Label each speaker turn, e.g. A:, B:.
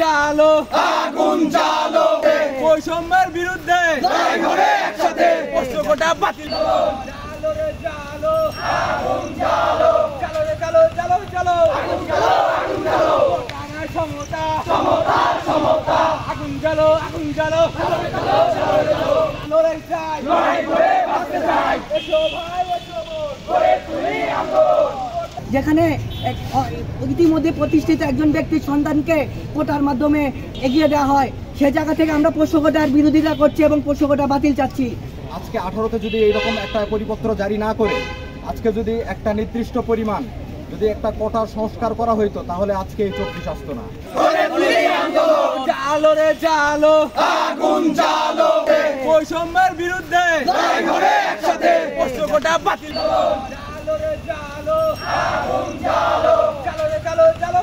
A: জালো
B: আগুন জ্বালো
A: বৈষম্যের বিরুদ্ধে
B: লড়াই করে একসাথে
A: পোষ্য কোটা বাতিল করো জালো রে জালো
B: আগুন জ্বালো
A: জালো রে জালো জালো জালো
B: আগুন জ্বালো আগুন জ্বালো
A: টানায় সমতা
B: সমতা সমতা
A: আগুন জ্বালো লড়াই চাই
B: লড়াই করে বাঁচতে চাই
A: এসো ভাই এসো বোন
B: করে তুলি আন্দোলন
C: যেখানে ইতিমধ্যে প্রতিষ্ঠিত একজন ব্যক্তির সন্তানকে কোটার মাধ্যমে এগিয়ে দেওয়া হয়, সে জায়গা থেকে আমরা পোষ্য কোটার বিরোধিতা করছি এবং পোষ্য কোটা বাতিল চাচ্ছি।
D: আজকে 18তে যদি এইরকম একটা পরিপত্র জারি না করে আজকে যদি একটা নির্দিষ্ট পরিমাণ যদি একটা কোটার সংস্কার করা হইতো তাহলে আজকে এই 24 আসতো না।
B: করে তুলি আন্দোলন
A: জালো রে জালো
B: আগুন জ্বালো
A: বৈষম্যের বিরুদ্ধে
B: লড়াই করে একসাথে
A: পোষ্য কোটা বাতিল করো জালো রে জালো
B: আগুন জ্বালো
A: জালো রে জালো জালো